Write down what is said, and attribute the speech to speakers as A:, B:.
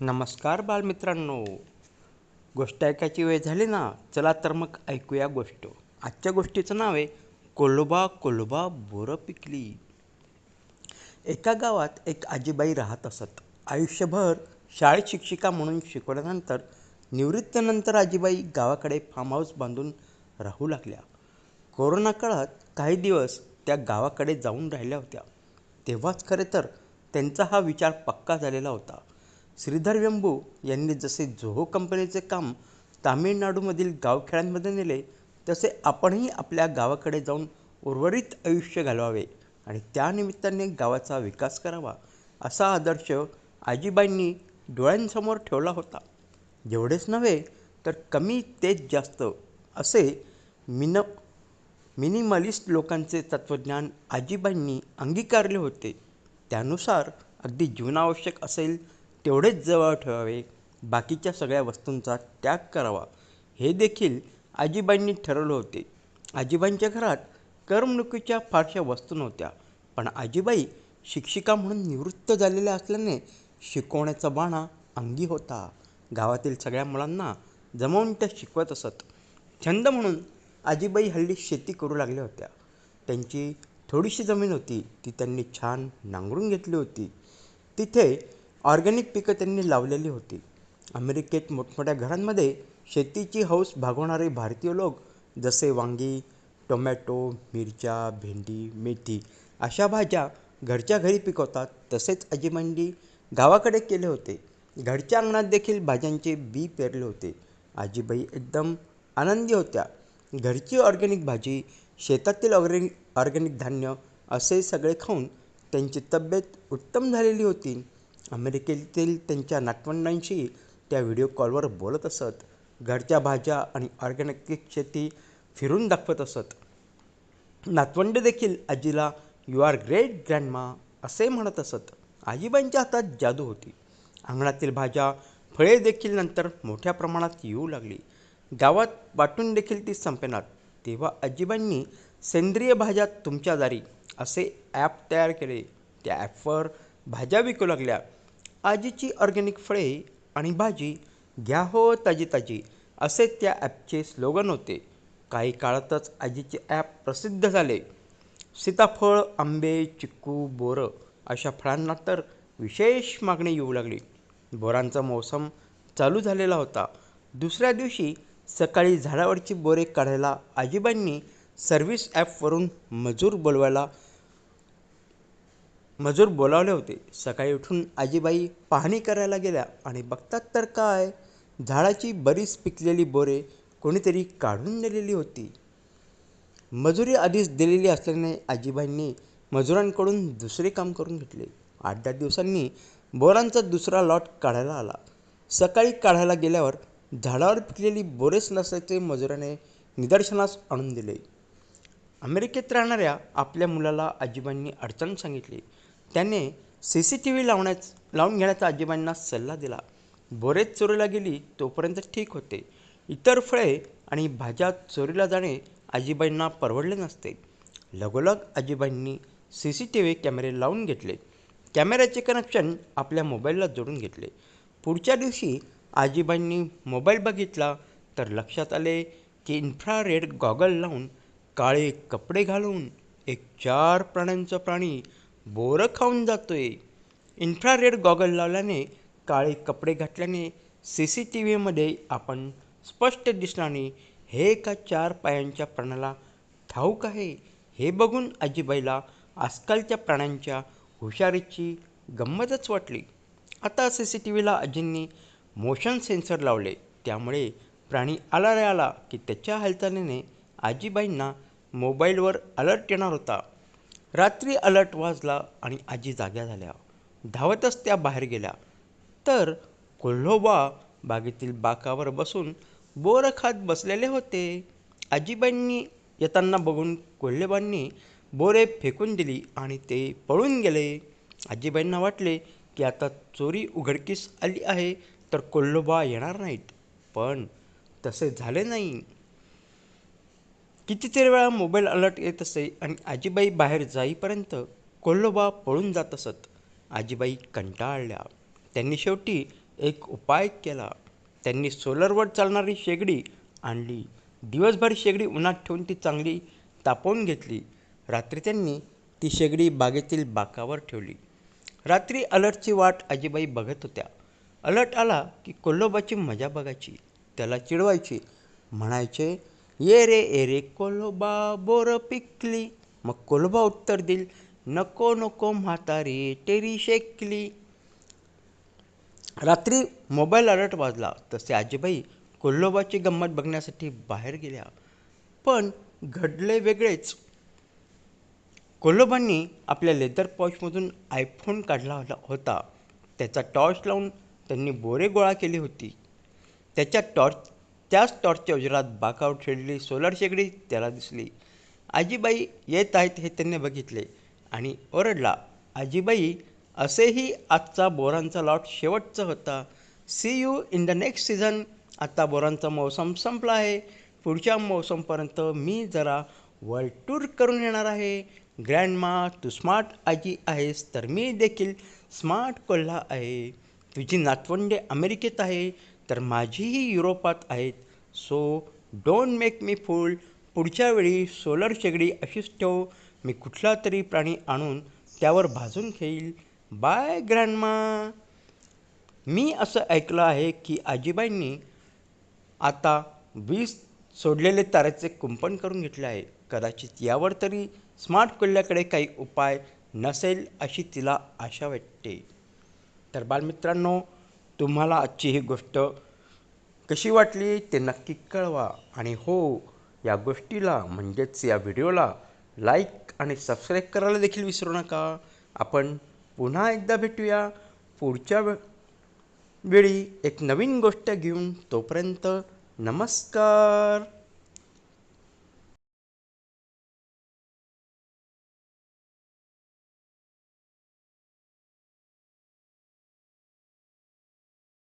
A: नमस्कार बालमित्रांनो. गोष्ट ऐकायची वेळ झाली ना, चला तर मग ऐकूया गोष्ट. आजच्या गोष्टीचं नाव आहे कोल्होबा कोल्होबा बोरं पिकली. एका गावात एक आजीबाई राहत असत. आयुष्यभर शाळेत शिक्षिका म्हणून शिकवल्यानंतर निवृत्तीनंतर आजीबाई गावाकडे फार्म हाऊस बांधून राहू लागल्या. कोरोना काळात काही दिवस त्या गावाकडे जाऊन राहिल्या होत्या. तेव्हाच खरे तर त्यांचा हा विचार पक्का झालेला होता. श्रीधर वेंबू यांनी जसे जोहो कंपनीचे काम तामिळनाडूमधील गावखेड्यांमध्ये नेले, तसे आपणही आपल्या गावाकडे जाऊन उर्वरित आयुष्य घालवावे आणि त्यानिमित्ताने गावाचा विकास करावा, असा आदर्श आजीबाईंनी डोळ्यांसमोर ठेवला होता. जेवढेच नव्हे तर कमी तेच जास्त असे मिनिमलिस्ट लोकांचे तत्त्वज्ञान आजीबाईंनी अंगीकारले होते. त्यानुसार अगदी जीवनावश्यक असेल तेवढेच जवळ ठेवावे, बाकीच्या सगळ्या वस्तूंचा त्याग करावा, हे देखील आजीबाईंनी ठरवले होते. आजीबाईंच्या घरात करमणुकीच्या फारशा वस्तू नव्हत्या, पण आजीबाई शिक्षिका म्हणून निवृत्त झालेल्या असल्याने शिकवण्याचा बाणा अंगी होता. गावातील सगळ्या मुलांना जमवून त्या शिकवत असत. छंद म्हणून आजीबाई हल्ली शेती करू लागल्या होत्या. त्यांची थोडीशी जमीन होती, ती त्यांनी छान नांगरून घेतली होती. तिथे ऑर्गॅनिक पिकं त्यांनी लावलेली होती. अमेरिकेत मोठमोठ्या घरांमध्ये शेतीची हौस भागवणारे भारतीय लोक जसे वांगी, टोमॅटो, मिरच्या, भेंडी, मेथी अशा भाज्या घरच्या घरी पिकवतात, तसेच आजीबाईंनी गावाकडे केले होते. घरच्या अंगणात देखील भाज्यांचे बी पेरले होते. आजीबाई एकदम आनंदी होत्या. घरची ऑर्गॅनिक भाजी, शेतातील ऑर्गॅनिक धान्य असे सगळे खाऊन त्यांची तब्येत उत्तम झालेली होती. अमेरिकेतील त्यांच्या नातवंडांशी त्या व्हिडिओ कॉलवर बोलत असत. घरच्या भाज्या आणि ऑर्गॅनिक शेती फिरून दाखवत असत. नातवंडे देखील आजीला "यू आर ग्रेट ग्रँडमा" असे म्हणत असत. आजीबाईंच्या हातात जादू होती. अंगणातील भाज्या, फळे देखील नंतर मोठ्या प्रमाणात येऊ लागली. गावात वाटून देखील ती संपेनात. तेव्हा आजीबाईंनी सेंद्रिय भाज्या तुमच्या दारी असे ॲप तयार केले. त्या ॲपवर भाज्या विकू लागल्या. आजीची ऑर्गॅनिक फळे आणि भाजी घ्या हो ताजी ताजी, असे त्या ॲपचे स्लोगन होते. काही काळातच आजीचे ॲप प्रसिद्ध झाले. सीताफळ, आंबे, चिक्कू, बोरं अशा फळांना तर विशेष मागणी येऊ लागली. बोरांचा मोसम चालू झालेला होता. दुसऱ्या दिवशी सकाळी झाडावरची बोरे काढायला आजीबाईंनी सर्व्हिस ॲपवरून मजूर बोलावले होते. सकाळी उठून आजीबाई पाहणी करायला गेल्या आणि बघतात तर काय, झाडाची बरीच पिकलेली बोरे कोणीतरी काढून नेलेली होती. मजुरी आधीच दिलेली असल्याने आजीबाईंनी मजुरांकडून दुसरे काम करून घेतले. 8-10 दिवसांनी बोरांचा दुसरा लॉट काढायला आला. सकाळी काढायला गेल्यावर झाडावर पिकलेली बोरेच नसल्याचे मजुराने निदर्शनास आणून दिले. अमेरिकेत राहणाऱ्या आपल्या मुलाला आजीबाईंनी अडचण सांगितली. त्याने CCTV लावून घेण्याचा आजीबाईंना सल्ला दिला. बोरेच चोरीला गेली तोपर्यंत ठीक होते. इतर फळे आणि भाज्या चोरीला जाणे आजीबाईंना परवडले नसते. लगोलग आजीबाईंनी CCTV कॅमेरे लावून घेतले. कॅमेऱ्याचे कनेक्शन आपल्या मोबाईलला जोडून घेतले. पुढच्या दिवशी आजीबाईंनी मोबाईल बघितला तर लक्षात आले की इन्फ्रारेड गॉगल लावून, काळे कपडे घालून एक 4 प्राण्यांचा प्राणी बोरं खाऊन जातोय. इन्फ्रारेड गॉगल लावल्याने, काळे कपडे घातल्याने CCTVमध्ये आपण स्पष्ट दिसणार नाही, हे एका 4 पायांच्या प्राण्याला ठाऊक आहे. हे बघून आजीबाईला आजकालच्या प्राण्यांच्या हुशारीची गंमतच वाटली. आता CCTVला आजींनी मोशन सेन्सर लावले. त्यामुळे प्राणी आला रे आला की त्याच्या हालचालीने आजीबाईंना मोबाईलवर अलर्ट येणार होता. रात्री अलर्ट वाजला आणि आजी जाग्या झाल्या. धावतच त्या बाहेर गेल्या तर कोल्होबा बागेतील बाकावर बसून बोरं खात बसलेले होते. आजीबाईंनी येताना बघून कोल्होबांनी बोरे फेकून दिली आणि ते पळून गेले. आजीबाईंना वाटले की आता चोरी उघडकीस आली आहे तर कोल्होबा येणार नाहीत, पण तसे झाले नाही. कितीतरी वेळा मोबाईल अलर्ट येत असे आणि आजीबाई बाहेर जाईपर्यंत कोल्होबा पळून जात असत. आजीबाई कंटाळल्या. त्यांनी शेवटी एक उपाय केला. त्यांनी सोलरवर चालणारी शेगडी आणली. दिवसभर शेगडी उन्हात ठेवून ती चांगली तापवून घेतली. रात्री त्यांनी ती शेगडी बागेतील बाकावर ठेवली. रात्री अलर्टची वाट आजीबाई बघत होत्या. अलर्ट आला की कोल्होबाची मजा बघायची, त्याला चिडवायची. म्हणायचे, ये रे कोल्होबा बोर पिकली. मग कोल्होबा उत्तर देईल, नको नको म्हातारी टेरी शेकली. रात्री मोबाईल अलर्ट वाजला तसे आजीबाई कोल्होबाची गंमत बघण्यासाठी बाहेर गेल्या. पण घडले वेगळेच. कोल्होबांनी आपल्या लेदर पाऊचमधून आयफोन काढला होता. त्याचा टॉर्च लावून त्यांनी बोरे गोळा केली होती. त्याच टॉर्चच्या उजेडात बाकावर ठेवलेली सोलर शेगडी त्याला दिसली. आजीबाई येत आहेत हे त्यांनी बघितले आणि ओरडला, आजीबाई, असेही आजचा बोरांचा लॉट शेवटचा होता. See you in the next season. आता बोरांचा मौसम संपला आहे. पुढच्या मौसमपर्यंत मी जरा वर्ल्ड टूर करून येणार आहे. ग्रँडमा, तू स्मार्ट आजी आहेस तर मी देखील स्मार्ट कोल्हा आहे. तुझी नातवंडे अमेरिकेत आहे तर माझीही युरोपात आहेत. सो डोंट मेक मी फूल. पुढच्या वेळी सोलर शेगडी अशीच ठेव. मी कुठला तरी प्राणी आणून त्यावर भाजून घेईल. Bye grandma. मी असं ऐकलं आहे की आजीबाईंनी आता वीज सोडलेले तारेचे कुंपण करून घेतले आहे. कदाचित यावर तरी स्मार्ट कोल्ह्याकडे काही उपाय नसेल अशी तिला आशा वाटते. तर बालमित्रांनो, तुम्हाला आजची ही गोष्ट कशी वाटली ते नक्की कळवा. आणि हो, या गोष्टीला म्हणजेच या व्हिडिओला लाईक आणि सबस्क्राईब करायला देखील विसरू नका. आपण पुन्हा एकदा भेटूया पुढच्या वेळी एक नवीन गोष्ट घेऊन. तोपर्यंत नमस्कार.